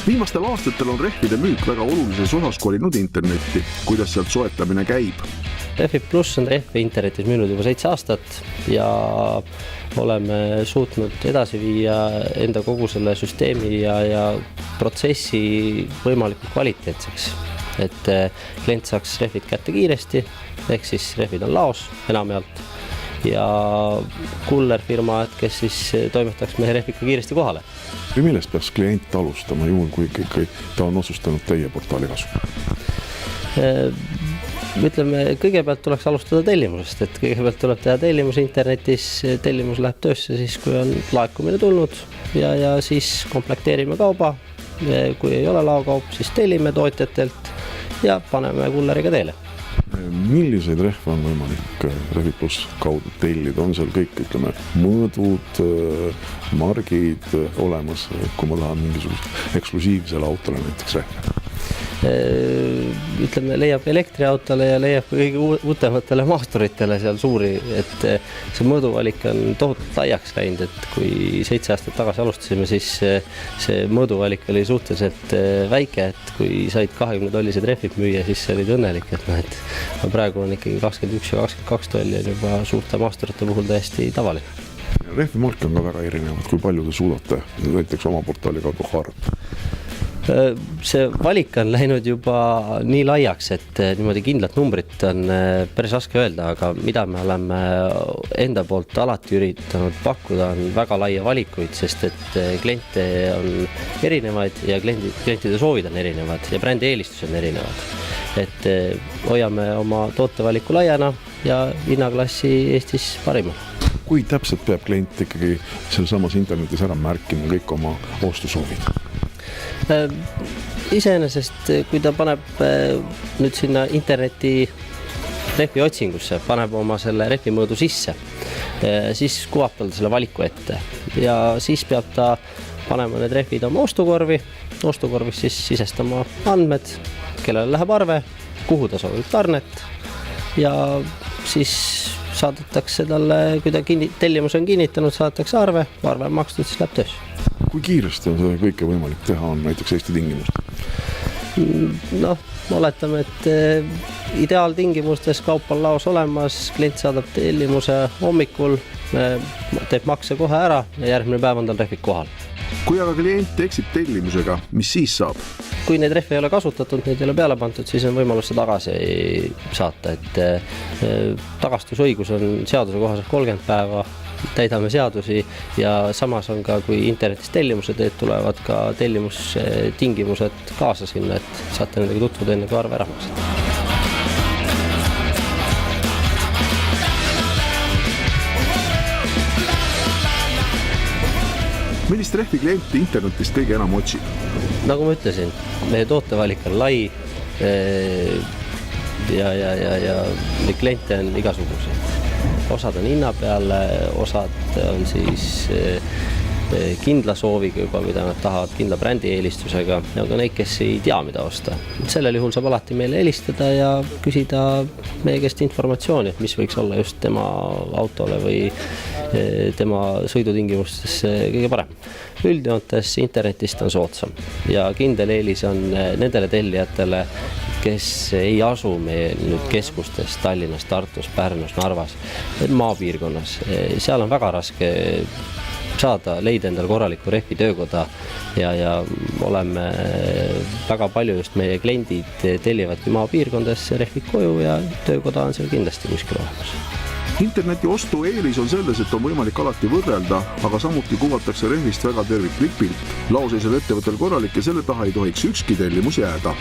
Viimastel aastatel on rehvide müük väga olulises osas kolinud internetti. Kuidas sealt soetamine käib? Rehvi Plus on rehvi internetis müünud juba 7 aastat ja oleme suutnud edasi viia enda kogu selle süsteemi ja protsessi võimalikult kvaliteetseks. Et klient saaks rehvid kätte kiiresti, ehk siis rehvid on laos enamjaolt ja kullerfirma, kes siis toimetaks meie rehvika kiiresti kohale. Või millest peaks klient alustama juhul, kui ta on otsustanud teie portaali kasu? Ütleme, kõigepealt tuleks alustada tellimusest, et kõigepealt tuleb teha tellimus internetis, tellimus läheb töösse siis, kui on laekumine tulnud ja siis komplekteerime kauba. Kui ei ole laokaup, siis tellime tootjatelt ja paneme kulleriga teele. Milliseid rehve on võimalik Rehvi Plus kaudu tellida? On seal kõik, ütleme, mõõdud, margid olemas, kui ma tahan mingisugust eksklusiivsele autole näiteks rehve? Ütleme, leiab elektriautole ja leiab kõige uutematele maasturitele seal suuri, et see mõõduvalik on tohutult laiaks läinud, et kui 7 aastat tagasi alustasime, siis see mõõduvalik oli suhteliselt väike, et kui said 20 tollised rehvid müüa, siis see olid õnnelik, et praegu on ikkagi 21 ja 22 tolli on juba suurte maasturite puhul täiesti tavaline. Rehvimarke on ka väga erinevad, kui palju te suudate näiteks oma portaali kaudu haarata? See valik on läinud juba nii laiaks, et niimoodi kindlat numbrit on päris raske öelda, aga mida me oleme enda poolt alati üritanud pakkuda on väga laia valikuid, sest et kliente on erinevaid ja klientide soovid on erinevad ja brändi eelistus on erinevad. Et hoiame oma tootevaliku laiana ja hinnaklassi Eestis parima. Kui täpselt peab klient ikkagi seal samas internetis ära märkima kõik oma ostusoovid? Iseenesest, kui ta paneb nüüd sinna interneti rehvi otsingusse, paneb oma selle rehvi mõõdu sisse, siis kuvab tal selle valiku ette ja siis peab ta panema need rehvid oma ostukorvis siis sisestama andmed, kellele läheb arve, kuhu ta soovib tarnet ja siis saadetakse talle, kui ta tellimus on kinnitanud, saadetakse arve on makstud, siis läheb töös. Kui kiiresti on seda kõike võimalik teha on näiteks Eesti tingimustes? Oletame, et ideaaltingimustes kaup on laos olemas, klient saadab tellimuse hommikul, teeb makse kohe ära ja järgmine päev on tal rehvid kohal. Kui aga klient eksib tellimusega, mis siis saab? Kui neid rehve ei ole kasutatud, neid ei ole peale pandud, siis on võimalus see tagasi saata, et tagastusõigus on seaduse kohaselt 30 päeva, täidame seadusi ja samas on ka, kui internetis tellimused tulevad ka tellimustingimused kaasa sinna, et saate nendega tutvuda enne kui arve ära maksata. Millist rehvi klienti internetist kõige enam otsib? Nagu ma ütlesin, meie tootevalik on lai ja kliente on igasuguseid. Osad on hinna peale, osad on siis kindla sooviga juba, mida nad tahavad kindla brändi eelistusega ja ka neid, kes ei tea, mida osta. Sellel juhul saab alati meile helistada ja küsida meie käest informatsiooni, et mis võiks olla just tema autole või tema sõidutingimustes kõige parem. Üldjoontes internetist on soodsam ja kindel eelis on nendele tellijatele, kes ei asu meil nüüd keskustes Tallinnas, Tartus, Pärnus, Narvas, maapiirkonnas. Seal on väga raske saada, leida endale korraliku rehvi töökoda ja oleme väga palju just meie kliendid tellivadki maapiirkondades rehvid koju ja töökoda on seal kindlasti kuskil olemas. Interneti ostu eelis on selles, et on võimalik alati võrrelda, aga samuti kuvatakse rehvist väga terviklik pilt. Laos ei saa ettevõttel korralik ja selle taha ei tohiks ükski tellimus jääda.